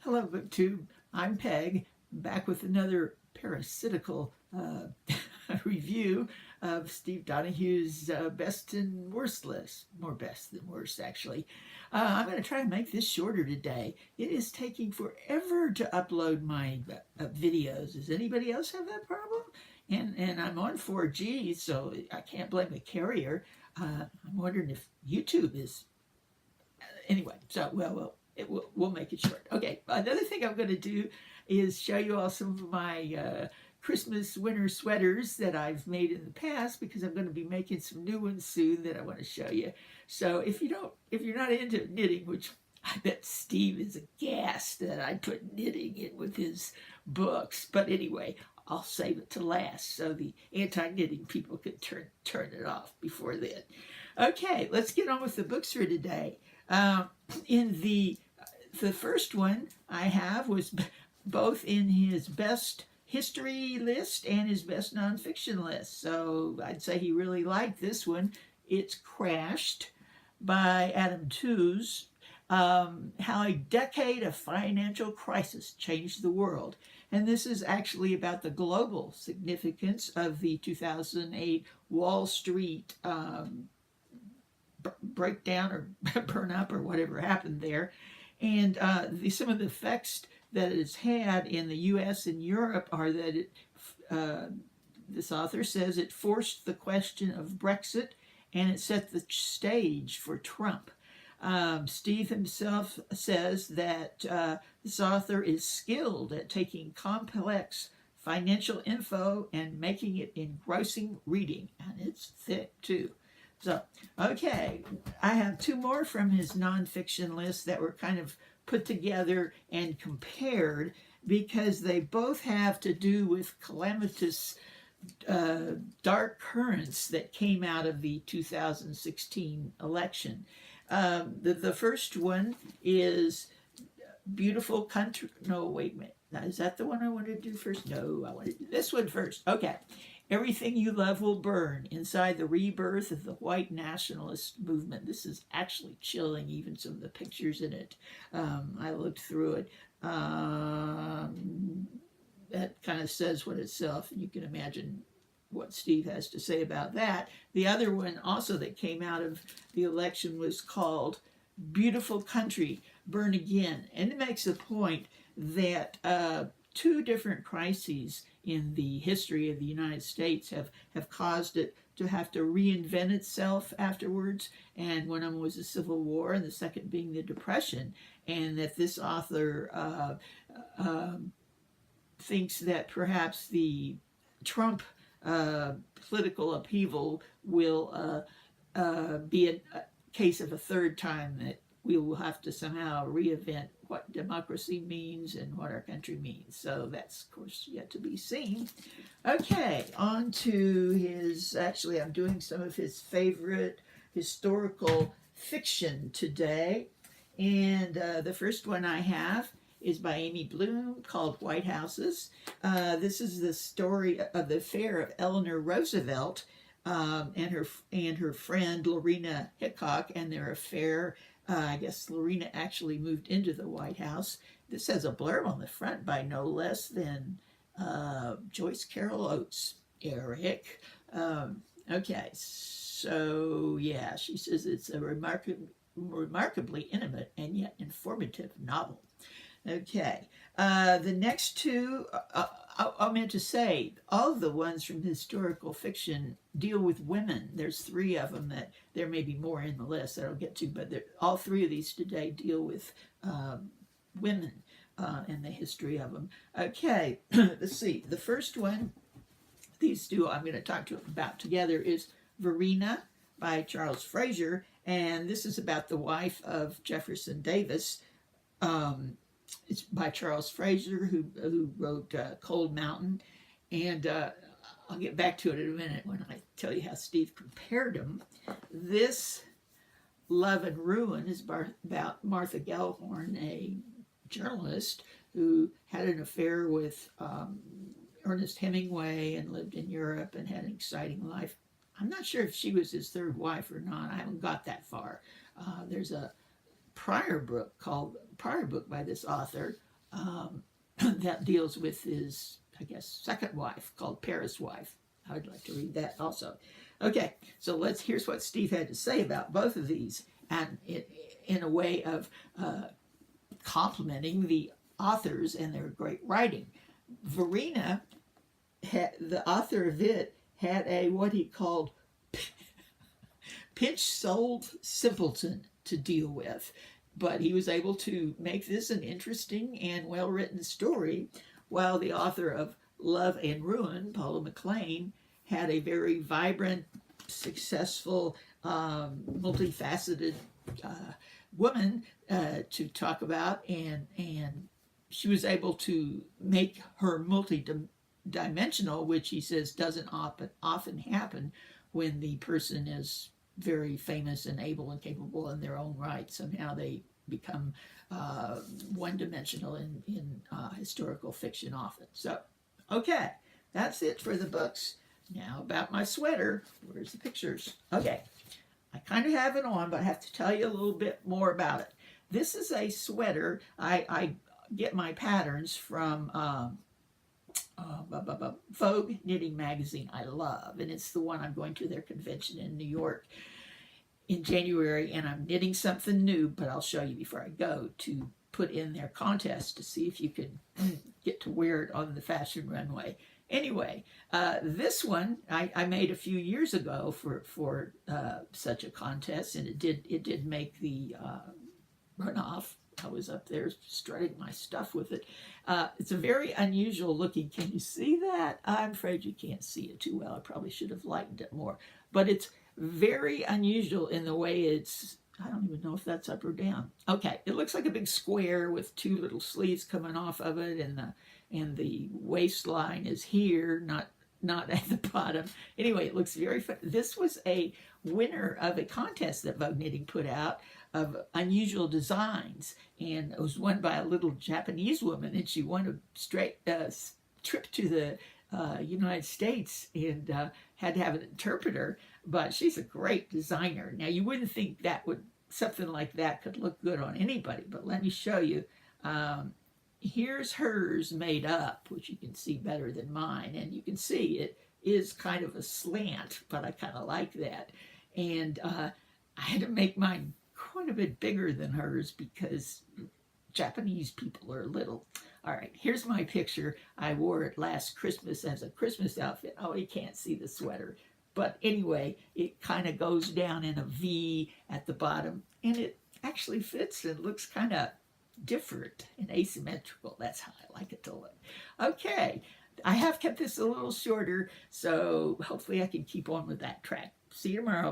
Hello, Booktube. I'm Peg, back with another parasitical review of Steve Donoghue's best and worst list. More best than worst, actually. I'm going to try and make this shorter today. It is taking forever to upload my videos. Does anybody else have that problem? And I'm on 4G, so I can't blame the carrier. I'm wondering if YouTube is anyway, so we'll make it short. Okay, another thing I'm going to do is show you all some of my Christmas winter sweaters that I've made in the past because I'm going to be making some new ones soon that I want to show you. So if you're not into knitting, which I bet Steve is aghast that I put knitting in with his books, but anyway, I'll save it to last so the anti-knitting people can turn it off before then. Okay, let's get on with the books for today. In the first one I have was both in his best history list and his best nonfiction list. So I'd say he really liked this one. It's Crashed by Adam Tooze. How a decade of financial crisis changed the world. And this is actually about the global significance of the 2008 Wall Street breakdown or burn up or whatever happened there. And some of the effects that it's had in the U.S. and Europe are that this author says it forced the question of Brexit and it set the stage for Trump. Steve himself says that this author is skilled at taking complex financial info and making it engrossing reading, and it's thick too. So, okay, I have two more from his nonfiction list that were kind of put together and compared because they both have to do with calamitous dark currents that came out of the 2016 election. The first one is Beautiful Country. No, wait a minute. Now, is that the one I want to do first? No, I want to do this one first. Okay. Everything You Love Will Burn, Inside the Rebirth of the White Nationalist Movement. This is actually chilling, even some of the pictures in it. I looked through it. That kind of says what itself, and you can imagine what Steve has to say about that. The other one also that came out of the election was called Beautiful Country, Burn Again. And it makes a point that two different crises in the history of the United States have caused it to have to reinvent itself afterwards. And one of them was the Civil War, and the second being the Depression. And that this author thinks that perhaps the Trump political upheaval will be a case of a third time, that we will have to somehow reinvent what democracy means and what our country means. So that's, of course, yet to be seen. Okay, on to his, actually, I'm doing some of his favorite historical fiction today. And the first one I have is by Amy Bloom, called White Houses. This is the story of the affair of Eleanor Roosevelt and her friend Verena Hickok, and their affair. I guess Verena actually moved into the White House. This has a blurb on the front by no less than Joyce Carol Oates. Eric. Okay, so yeah, she says it's a remarkably intimate and yet informative novel. Okay, the next two, I meant to say, all of the ones from historical fiction deal with women. There's three of them that there may be more in the list that I'll get to, but all three of these today deal with women and the history of them. Okay, let's see. The first one, these two I'm going to talk about together, is Verena by Charles Fraser, and this is about the wife of Jefferson Davis. It's by Charles Fraser, who wrote Cold Mountain, and I'll get back to it in a minute when I tell you how Steve compared them. This Love and Ruin is about Martha Gellhorn, a journalist who had an affair with Ernest Hemingway and lived in Europe and had an exciting life. I'm not sure if she was his third wife or not. I haven't got that far. There's a prior book by this author that deals with his, I guess, second wife, called Paris Wife. I would like to read that also. Okay, so here's what Steve had to say about both of these, and in a way of complimenting the authors and their great writing. Verena, the author of it, had a what he called pinch-souled simpleton to deal with, but he was able to make this an interesting and well-written story, while the author of Love and Ruin, Paula McLean, had a very vibrant, successful, multifaceted woman to talk about, and she was able to make her multi-dimensional, which he says doesn't often happen when the person is very famous and able and capable in their own right. Somehow they become one-dimensional in historical fiction often. So, okay, that's it for the books. Now about my sweater. Where's the pictures? Okay, I kind of have it on, but I have to tell you a little bit more about it. This is a sweater. I get my patterns from Vogue knitting magazine I love, and it's the one I'm going to their convention in New York in January, and I'm knitting something new, but I'll show you before I go, to put in their contest to see if you can get to wear it on the fashion runway. Anyway, this one I made a few years ago for such a contest, and it did make the runoff. I was up there strutting my stuff with it. It's a very unusual looking. Can you see that? I'm afraid you can't see it too well. I probably should have lightened it more. But it's very unusual in the way it's, I don't even know if that's up or down. Okay, it looks like a big square with two little sleeves coming off of it, and the waistline is here, not at the bottom. Anyway, it looks very fun. This was a winner of a contest that Vogue Knitting put out of unusual designs, and it was won by a little Japanese woman, and she won a straight trip to the United States, and had to have an interpreter, but she's a great designer. Now, you wouldn't think something like that could look good on anybody, but let me show you. Here's hers made up, which you can see better than mine, and you can see it is kind of a slant, but I kind of like that. And I had to make mine quite a bit bigger than hers because Japanese people are little. All right, here's my picture. I wore it last Christmas as a Christmas outfit. Oh, you can't see the sweater. But anyway, it kind of goes down in a V at the bottom, and it actually fits and looks kind of different and asymmetrical. That's how I like it to look. Okay, I have kept this a little shorter, so hopefully I can keep on with that track. See you tomorrow.